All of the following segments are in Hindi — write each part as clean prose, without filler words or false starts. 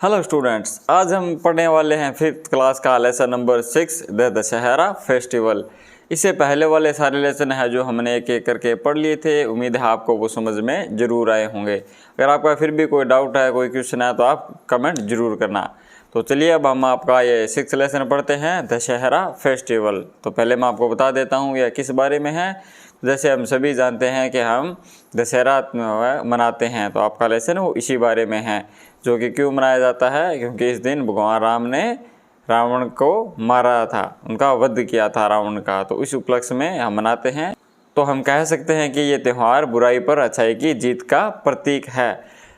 हेलो स्टूडेंट्स, आज हम पढ़ने वाले हैं 5th क्लास का lesson number 6 the Dussehra festival. इससे पहले वाले सारे लेसन हैं जो हमने एक एक करके पढ़ लिए थे। उम्मीद है आपको वो समझ में ज़रूर आए होंगे। अगर आपका फिर भी कोई डाउट है, कोई क्वेश्चन है तो आप कमेंट ज़रूर करना। तो चलिए अब हम आपका ये 6th लेसन पढ़ते हैं, दशहरा फेस्टिवल। तो पहले मैं आपको बता देता हूँ यह किस बारे में है। जैसे हम सभी जानते हैं कि हम दशहरा मनाते हैं, तो आपका लेसन वो इसी बारे में है। जो कि क्यों मनाया जाता है, क्योंकि इस दिन भगवान राम ने रावण को मारा था, उनका वध किया था रावण का। तो इस उपलक्ष्य में हम मनाते हैं। तो हम कह सकते हैं कि ये त्यौहार बुराई पर अच्छाई की जीत का प्रतीक है।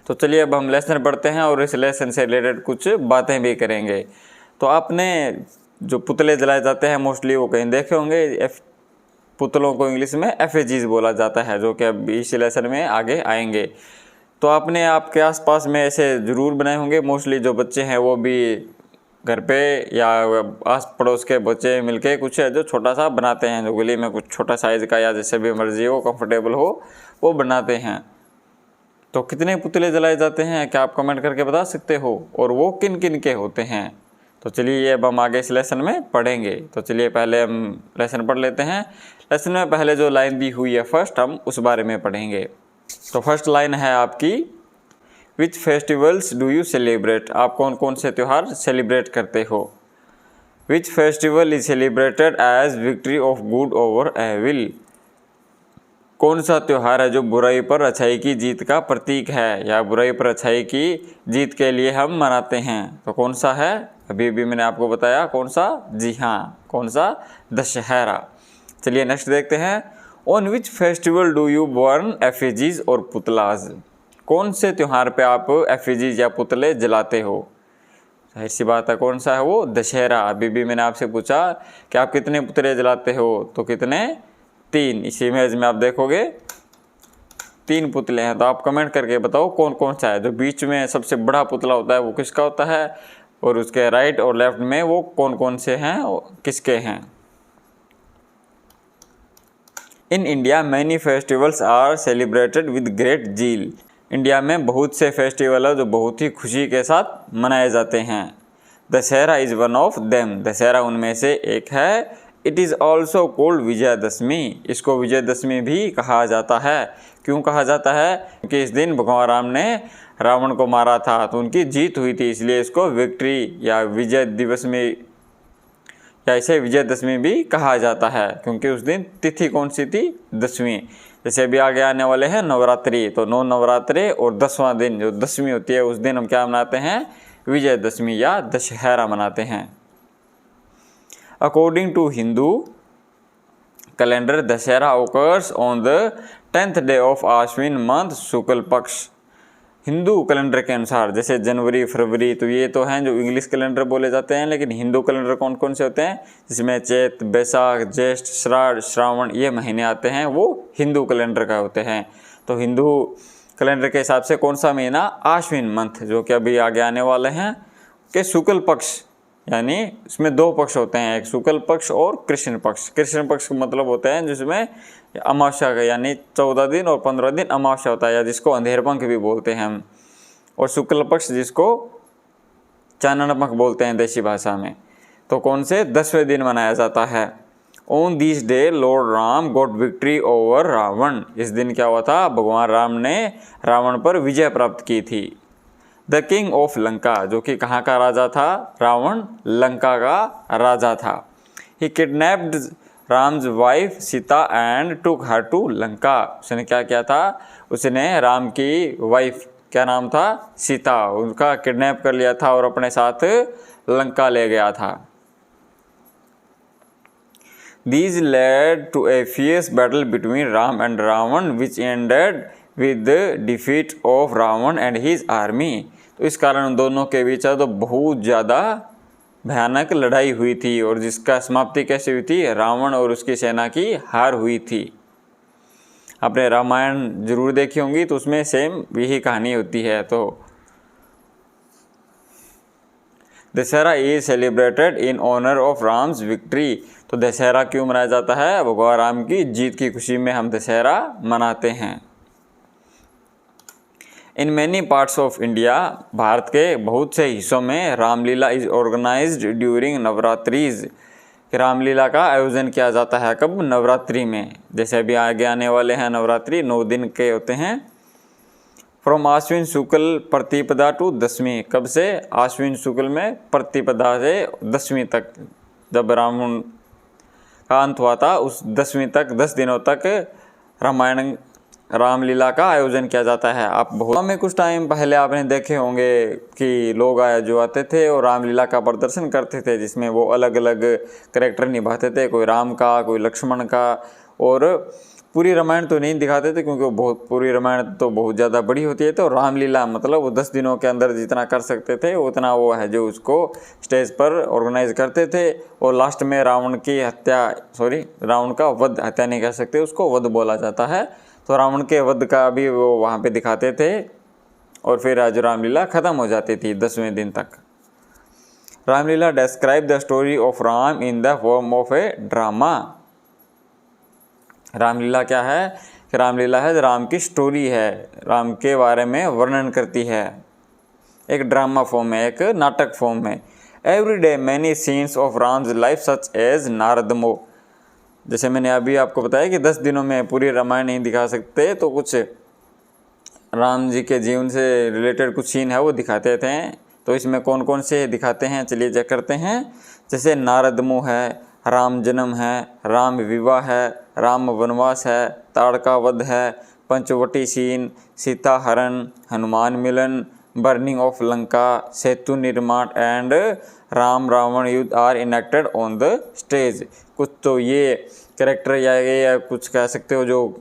तो चलिए अब हम लेसन पढ़ते हैं और इस लेसन से रिलेटेड कुछ बातें भी करेंगे। तो आपने जो पुतले जलाए जाते हैं मोस्टली वो कहीं देखे होंगे। पुतलों को इंग्लिश में एफिजीज बोला जाता है, जो कि अब इस लेसन में आगे आएंगे। तो आपने आपके आसपास में ऐसे ज़रूर बनाए होंगे। मोस्टली जो बच्चे हैं वो भी घर पे या आस पड़ोस के बच्चे मिलके कुछ है जो छोटा सा बनाते हैं, जो गली में कुछ छोटा साइज़ का या जैसे भी मर्जी हो, कंफर्टेबल हो, वो बनाते हैं। तो कितने पुतले जलाए जाते हैं क्या आप कमेंट करके बता सकते हो, और वो किन किन के होते हैं? तो चलिए अब हम आगे इस लेसन में पढ़ेंगे। तो चलिए पहले हम लेसन पढ़ लेते हैं। लेसन में पहले जो लाइन दी हुई है फर्स्ट, हम उस बारे में पढ़ेंगे। तो फर्स्ट लाइन है आपकी, which festivals do you celebrate? आप कौन कौन से त्यौहार सेलिब्रेट करते हो? Which festival is celebrated as victory of good over evil? कौन सा त्यौहार है जो बुराई पर अच्छाई की जीत का प्रतीक है, या बुराई पर अच्छाई की जीत के लिए हम मनाते हैं? तो कौन सा है? अभी मैंने आपको बताया कौन सा। जी हाँ, कौन सा? दशहरा। चलिए नेक्स्ट देखते हैं। On which festival do you burn effigies और पुतलाज? कौन से त्यौहार पे आप एफिजीज या पुतले जलाते हो? जाहिर सी बात है कौन सा है वो? दशहरा। अभी मैंने आपसे पूछा कि आप कितने पुतले जलाते हो, तो कितने? 3। इस इमेज में आप देखोगे 3 पुतले हैं। तो आप कमेंट करके बताओ कौन कौन सा है। जो बीच में सबसे बड़ा पुतला होता है वो किसका होता है, और उसके राइट और लेफ्ट में वो कौन कौन से हैं, किसके हैं? In India many festivals are celebrated with great zeal. India में बहुत से फेस्टिवल है जो बहुत ही खुशी के साथ मनाए जाते हैं। Dussehra is one of them. Dussehra उनमें से एक है। It is also cold Vijayadashami. इसको विजयदशमी भी कहा जाता है। क्यों कहा जाता है? क्योंकि इस दिन भगवान राम ने रावण को मारा था, तो उनकी जीत हुई थी, इसलिए इसको विक्ट्री या विजय दिवस में या इसे विजयदशमी भी कहा जाता है। क्योंकि उस दिन तिथि कौन सी थी? 10वीं। जैसे अभी आगे आने वाले हैं नवरात्रि, तो 9 नवरात्रे और 10वां दिन जो 10वीं होती है, उस दिन हम क्या मनाते हैं? विजयदशमी या दशहरा मनाते हैं। According to Hindu calendar, Dussehra occurs on the 10th day of Ashwin month, Shukla Paksha. Hindu calendar के अनुसार, जैसे जनवरी, फरवरी, तो ये तो हैं जो इंग्लिश कैलेंडर बोले जाते हैं, लेकिन हिंदू कैलेंडर कौन कौन से होते हैं? जिसमें चैत, बैसाख, ज्येष्ठ, श्राद्ध, श्रावण, ये महीने आते हैं, वो हिंदू कैलेंडर का होते हैं। तो हिंदू कैलेंडर के हिसाब से कौन सा महीना? आश्विन मंथ, जो कि अभी आगे आने वाले हैं, के शुक्ल पक्ष, यानी इसमें 2 पक्ष होते हैं, एक शुक्ल पक्ष और कृष्ण पक्ष। कृष्ण पक्ष का मतलब होते हैं जिसमें अमावस्या का, यानी 14 दिन और 15 दिन अमावस्या होता है, या जिसको अंधेरपंख भी बोलते हैं हम। और शुक्ल पक्ष जिसको चाननपंख बोलते हैं देसी भाषा में। तो कौन से? 10वें दिन मनाया जाता है। On this day Lord Ram got victory over Ravan. इस दिन क्या हुआ था? भगवान राम ने रावण पर विजय प्राप्त की थी। द किंग ऑफ लंका, जो कि कहाँ का राजा था? रावण लंका का राजा था। He kidnapped Ram's wife Sita and took her to Lanka. उसने क्या किया था? उसने राम की वाइफ, क्या नाम था? सीता, उनका किडनैप कर लिया था और अपने साथ लंका ले गया था। These led to a fierce battle between Ram and Ravan, which ended with the defeat of Ravan and his army. तो इस कारण उन दोनों के बीच तो बहुत ज़्यादा भयानक लड़ाई हुई थी, और जिसका समाप्ति कैसे हुई थी? रावण और उसकी सेना की हार हुई थी। आपने रामायण जरूर देखी होंगी, तो उसमें सेम यही कहानी होती है। तो Dussehra is celebrated in honour of Ram's victory. तो दशहरा क्यों मनाया जाता है? भगवान राम की जीत की खुशी में हम दशहरा मनाते हैं। In many parts of India, Bharat के बहुत से हिस्सों में Ramlila is organised during Navratris, Ramlila का आयोजन किया जाता है कब? नवरात्रि में। जैसे अभी आगे आने वाले हैं नवरात्रि, 9 दिन के होते हैं। फ्रॉम आश्विन शुक्ल प्रतिपदा टू दशमी, कब से? आश्विन शुक्ल में प्रतिपदा से दशमी तक, जब रावण का अंत हुआ था उस दशमी तक, 10 दिनों तक रामायण रामलीला का आयोजन किया जाता है। आप बहुत में कुछ टाइम पहले आपने देखे होंगे कि लोग जो आते थे और रामलीला का प्रदर्शन करते थे, जिसमें वो अलग अलग कैरेक्टर निभाते थे, कोई राम का, कोई लक्ष्मण का, और पूरी रामायण तो नहीं दिखाते थे क्योंकि वो पूरी रामायण तो बहुत ज़्यादा बड़ी होती है। तो रामलीला मतलब वो 10 दिनों के अंदर जितना कर सकते थे उतना वो है जो उसको स्टेज पर ऑर्गेनाइज करते थे। और लास्ट में रावण की हत्या, रावण का वध, हत्या नहीं कह सकते उसको, वध बोला जाता है। तो रावण के वध का भी वो वहाँ पे दिखाते थे और फिर आज रामलीला ख़त्म हो जाती थी 10वें दिन तक। Ramlila describe the story of Ram in the form of A drama. Ramlila क्या है? रामलीला है राम की स्टोरी है, राम के बारे में वर्णन करती है, एक ड्रामा फॉर्म में, एक नाटक फॉर्म में। Every day many scenes of Ram's life such as नारदमो, जैसे मैंने अभी आपको बताया कि 10 दिनों में पूरी रामायण नहीं दिखा सकते, तो कुछ राम जी के जीवन से रिलेटेड कुछ सीन है वो दिखाते थे। तो इसमें कौन कौन से दिखाते हैं चलिए चेक करते हैं। जैसे नारदमो है, राम जन्म है, राम विवाह है, राम वनवास है, ताड़का वध है, पंचवटी सीन, सीता हरण, हनुमान मिलन, बर्निंग ऑफ लंका, सेतु निर्माण एंड राम रावण युद्ध are enacted on the stage. कुछ तो ये कैरेक्टर या कुछ कह सकते हो जो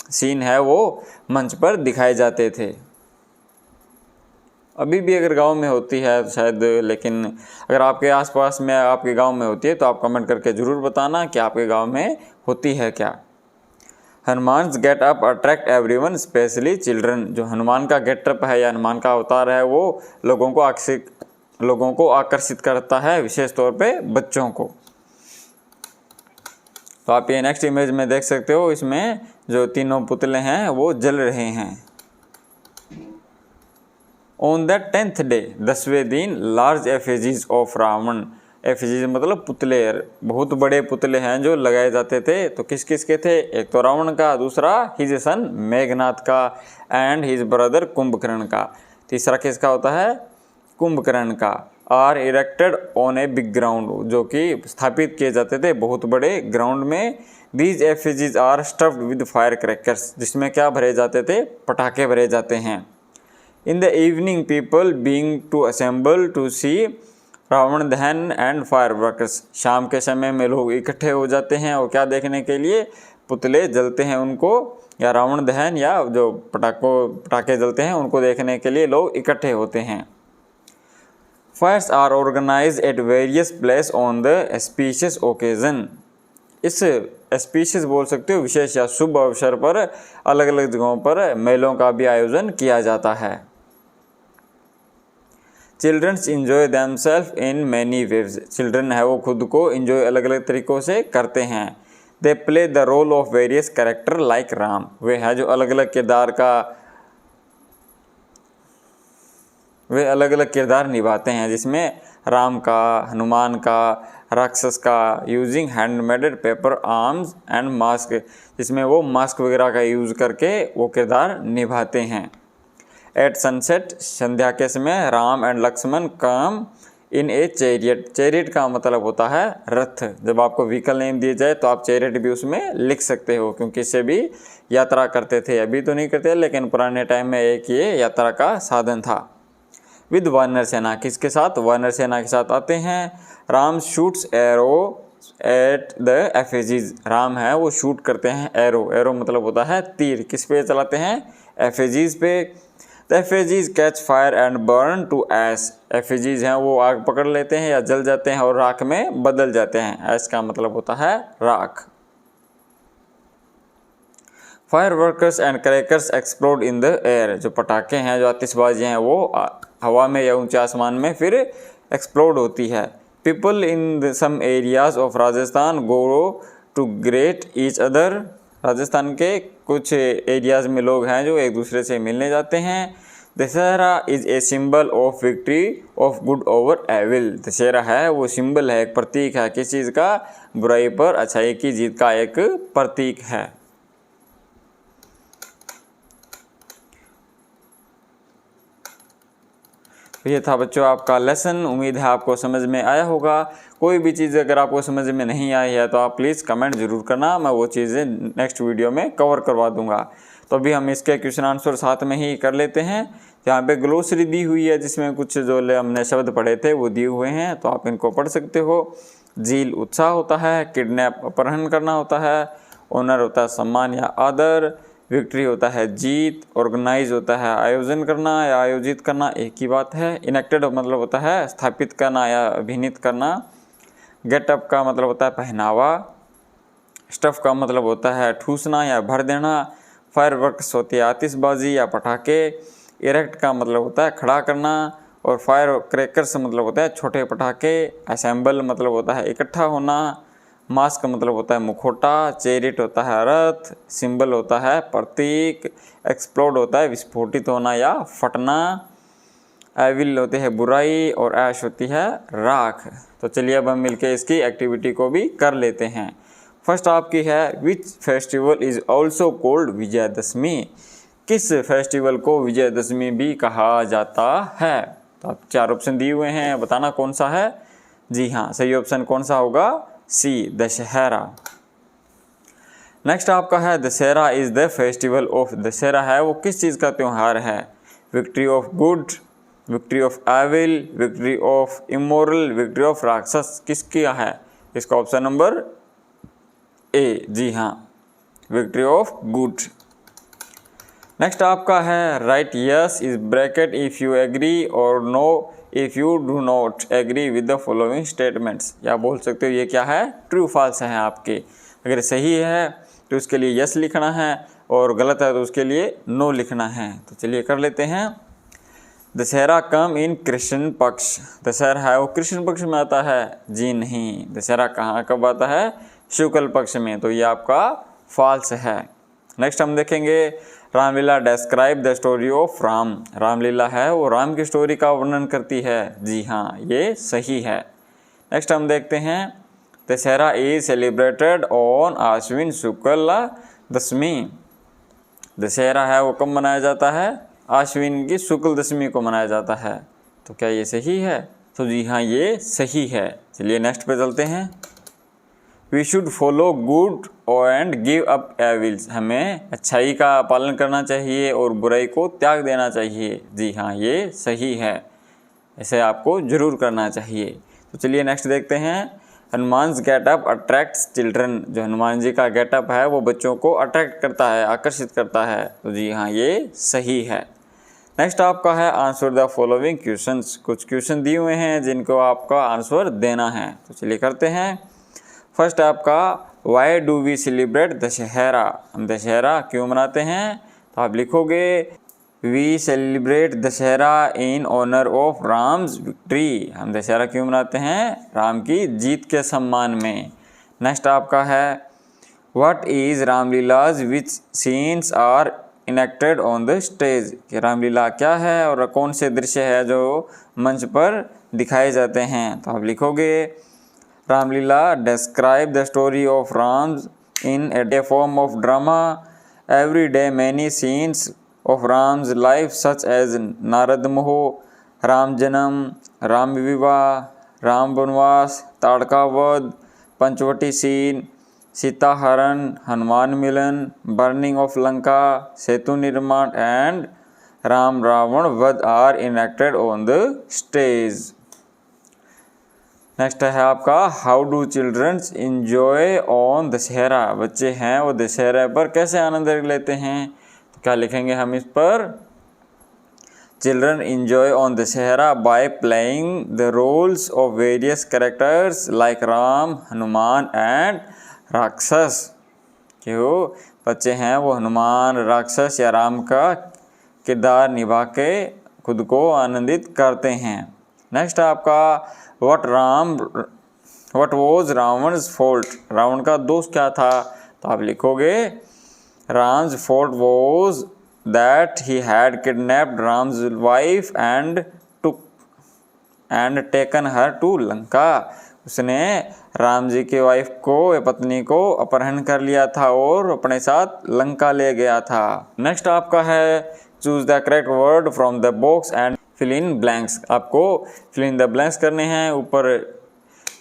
सीन है वो मंच पर दिखाए जाते थे। अभी भी अगर गांव में होती है तो शायद, लेकिन अगर आपके आसपास में आपके गांव में होती है तो आप कमेंट करके ज़रूर बताना कि आपके गांव में होती है क्या। Hanuman's getup attract everyone specially children, जो हनुमान का गेटअप है या हनुमान का अवतार है वो लोगों को आकर्षित करता है, विशेष तौर पे बच्चों को। तो आप ये नेक्स्ट इमेज में देख सकते हो, इसमें जो तीनों पुतले हैं वो जल रहे हैं। ऑन द 10th डे, 10वें दिन, लार्ज एफिजीज ऑफ रावण, एफिजीज मतलब पुतले, बहुत बड़े पुतले हैं जो लगाए जाते थे। तो किस किस के थे? एक तो रावण का, दूसरा हिज सन मेघनाथ का एंड हिज ब्रदर कुंभकर्ण का, तीसरा किसका होता है? कुंभकर्ण का। Are erected on a big ground, जो कि स्थापित किए जाते थे बहुत बड़े ग्राउंड में। These effigies are stuffed with fire crackers, जिसमें क्या भरे जाते थे? पटाखे भरे जाते हैं। In the evening people being to assemble to see Ravan dahan and fireworks, शाम के समय में लोग इकट्ठे हो जाते हैं और क्या देखने के लिए? पुतले जलते हैं उनको, या रावण दहन या जो पटाखे जलते हैं उनको देखने के लिए लोग इकट्ठे होते हैं। Fires are organise at various place on the auspicious occasion, इस एस्पीशियस बोल सकते हो विशेष या शुभ अवसर पर अलग अलग जगहों पर मेलों का भी आयोजन किया जाता है। Childrens enjoy themselves in many waves, children है वो खुद को इंजॉय अलग अलग तरीक़ों से करते हैं। They play the role of various character like Ram, वे है जो अलग अलग किरदार निभाते हैं, जिसमें राम का, हनुमान का, राक्षस का, using handmaded paper arms and mask, जिसमें वो मास्क वगैरह का यूज़ करके वो किरदार निभाते हैं। एट सनसेट, संध्या के समय, Ram and Lakshman come in a chariot, chariot का मतलब होता है रथ। जब आपको व्हीकल नेम दिए जाए तो आप चैरियट भी उसमें लिख सकते हो, क्योंकि इससे भी यात्रा करते थे। अभी तो नहीं करते, लेकिन पुराने टाइम में एक ये यात्रा का साधन था। विद वानर सेना, किसके साथ? वानर सेना के साथ आते हैं। Ram shoots arrow at the effigies, Ram है वो शूट करते हैं एरो, एरो मतलब होता है तीर, किस पे चलाते हैं? एफिजीज पे। The effigies catch fire and burn to ash, effigies हैं वो आग पकड़ लेते हैं या जल जाते हैं और राख में बदल जाते हैं। ऐश का मतलब होता है राख। Fire workers and crackers explode in the air, जो पटाखे हैं, जो आतिशबाजी हैं वो हवा में या ऊंचे आसमान में फिर एक्सप्लोड होती है। People in some areas of Rajasthan go to greet each other, Rajasthan के कुछ एरियाज़ में लोग हैं जो एक दूसरे से मिलने जाते हैं। Dussehra is a symbol of victory of good over evil. Dussehra है वो सिंबल है, एक प्रतीक है किस चीज़ का? बुराई पर अच्छाई की जीत का एक प्रतीक है। तो ये था बच्चों आपका लेसन। उम्मीद है आपको समझ में आया होगा। कोई भी चीज़ अगर आपको समझ में नहीं आई है तो आप प्लीज़ कमेंट ज़रूर करना, मैं वो चीज़ें नेक्स्ट वीडियो में कवर करवा दूंगा। तो अभी हम इसके क्वेश्चन आंसर साथ में ही कर लेते हैं। यहाँ पे ग्लोसरी दी हुई है जिसमें कुछ जो हमने शब्द पढ़े थे वो दिए हुए हैं, तो आप इनको पढ़ सकते हो। झील उत्साह होता है, किडनैप अपहरण करना होता है, ऑनर होता है सम्मान या आदर, विक्ट्री होता है जीत, ऑर्गेनाइज होता है आयोजन करना या आयोजित करना, एक ही बात है। इनेक्टेड मतलब होता है स्थापित करना या अभिनीत करना। गेटअप का मतलब होता है पहनावा। स्टफ का मतलब होता है ठूसना या भर देना। फायरवर्क्स होती है आतिशबाजी या पटाखे। इरेक्ट का मतलब होता है खड़ा करना, और फायर क्रैकर्स मतलब होता है छोटे पटाखे। असेंबल मतलब होता है इकट्ठा होना। मास्क का मतलब होता है मुखौटा। चैरिट होता है रथ। सिंबल होता है प्रतीक। एक्सप्लोड होता है विस्फोटित होना या फटना। एविल होते हैं बुराई, और ऐश होती है राख। तो चलिए अब हम मिलके इसकी एक्टिविटी को भी कर लेते हैं। फर्स्ट आपकी है which festival is also cold Vijayadashami. किस फेस्टिवल को विजयदशमी भी कहा जाता है? तो आप 4 ऑप्शन दिए हुए हैं, बताना कौन सा है। जी हाँ, सही ऑप्शन कौन सा होगा? सी, दशहरा। नेक्स्ट आपका है Dussehra is the festival of. Dussehra है वो किस चीज़ का त्यौहार है? Victory of good, victory of evil, victory of immoral, victory of राक्षस, किसकी है? इसका ऑप्शन नंबर ए, जी हाँ, विक्ट्री ऑफ गुड। नेक्स्ट आपका है right yes is bracket if you agree और no if you do not agree with the following statements. या बोल सकते हो ये क्या है? ट्रू फॉल्स है आपके। अगर सही है तो उसके लिए यस लिखना है, और गलत है तो उसके लिए नो लिखना है। तो चलिए कर लेते हैं। दशहरा कम इन कृष्ण पक्ष। दशहरा है वो कृष्ण पक्ष में आता है? जी नहीं। दशहरा कहाँ कब आता है? शुक्ल पक्ष में। तो ये आपका फॉल्स है। नेक्स्ट हम देखेंगे Ramlila describe the story of Ram. Ramlila है वो राम की स्टोरी का वर्णन करती है। जी हाँ, ये सही है। नेक्स्ट हम देखते हैं दशहरा इज सेलिब्रेटेड ऑन आश्विन शुक्ल दशमी। दशहरा है वो कब मनाया जाता है? आश्विन की शुक्ल दशमी को मनाया जाता है। तो क्या ये सही है? तो जी हाँ, ये सही है। चलिए नेक्स्ट पे चलते हैं। We should follow good and give up evils. हमें अच्छाई का पालन करना चाहिए और बुराई को त्याग देना चाहिए। जी हाँ, ये सही है। ऐसे आपको जरूर करना चाहिए। तो चलिए नेक्स्ट देखते हैं। हनुमान्स गेटअप अट्रैक्ट्स चिल्ड्रन। जो हनुमान जी का गेटअप है वो बच्चों को अट्रैक्ट करता है, आकर्षित करता है। तो जी हाँ, ये सही है। नेक्स्ट आपका है आंसर द फॉलोइंग क्वेश्चंस। कुछ क्वेश्चन दिए हुए हैं जिनको आपका आंसर देना है। तो चलिए करते हैं। फर्स्ट आपका why do we celebrate Dussehra. हम दशहरा क्यों मनाते हैं? तो आप लिखोगे we celebrate Dussehra in honour of Ram's victory. हम दशहरा क्यों मनाते हैं? राम की जीत के सम्मान में। नेक्स्ट आपका है what is Ramlilas which scenes are enacted on the stage. कि रामलीला क्या है और कौन से दृश्य है जो मंच पर दिखाए जाते हैं? तो आप लिखोगे Ramlila describe the story of Ram's in a form of drama. Every day many scenes of Ram's life such as Narad मोह, राम जन्म, राम विवाह, राम वनवास, ताड़का वध, पंचवटी सीन, सीता हरण, हनुमान मिलन, बर्निंग ऑफ लंका, सेतु निर्माण एंड राम रावण वध are enacted on the stage. Next है आपका how do childrens enjoy on Dussehra. बच्चे हैं वो दशहरा पर कैसे आनंद लेते हैं? तो क्या लिखेंगे हम इस पर? Children enjoy on Dussehra by playing the roles of various characters like Ram, Hanuman and राक्षस। क्यों? बच्चे हैं वो हनुमान, राक्षस या राम का किरदार निभा के खुद को आनंदित करते हैं। नेक्स्ट आपका व्हाट वॉज रावण's फॉल्ट। रावण का दोष क्या था? तो आप लिखोगे Ram's fault was that he had kidnapped Ram's wife and taken her to Lanka. उसने राम जी की वाइफ को या पत्नी को अपहरण कर लिया था और अपने साथ लंका ले गया था। नेक्स्ट आपका है choose the correct word from the box and fill in blanks. आपको फिल इन द ब्लैंक्स करने हैं। ऊपर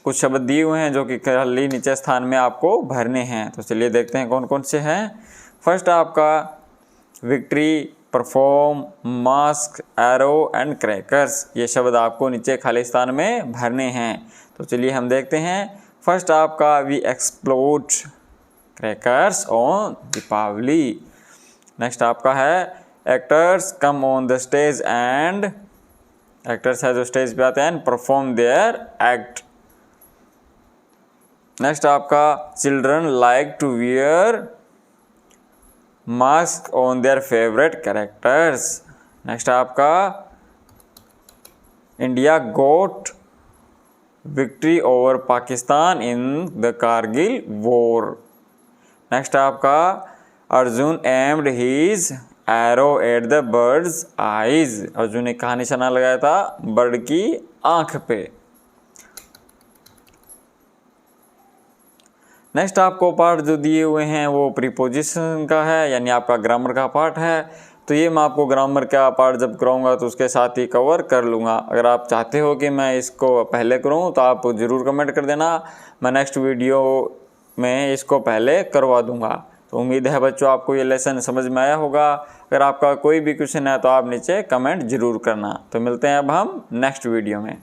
कुछ शब्द दिए हुए हैं जो कि खाली नीचे स्थान में आपको भरने हैं। तो चलिए देखते हैं कौन कौन से हैं। फर्स्ट आपका victory, perform, mask, arrow and crackers. ये शब्द आपको नीचे खाली स्थान में भरने हैं। तो चलिए हम देखते हैं। फर्स्ट आपका we explode crackers on Deepavali. Next आपका है actors come on the stage and, actors है जो स्टेज पे आते हैं, परफॉर्म देयर एक्ट। नेक्स्ट आपका children like to wear mask on their favourite characters. Next आपका India got victory over Pakistan in the Kargil war. Next आपका Arjun aimed his arrow at the birds eyes. Arjun ने कहाँ निशाना लगाया था? बर्ड की आंख पे। नेक्स्ट आपको पार्ट जो दिए हुए हैं वो प्रीपोजिशन का है, यानी आपका ग्रामर का पार्ट है। तो ये मैं आपको ग्रामर का पार्ट जब कराऊंगा तो उसके साथ ही कवर कर लूँगा। अगर आप चाहते हो कि मैं इसको पहले करूँ तो आप ज़रूर कमेंट कर देना, मैं नेक्स्ट वीडियो में इसको पहले करवा दूँगा। तो उम्मीद है बच्चों आपको ये लेसन समझ में आया होगा। अगर आपका कोई भी क्वेश्चन है तो आप नीचे कमेंट ज़रूर करना। तो मिलते हैं अब हम नेक्स्ट वीडियो में।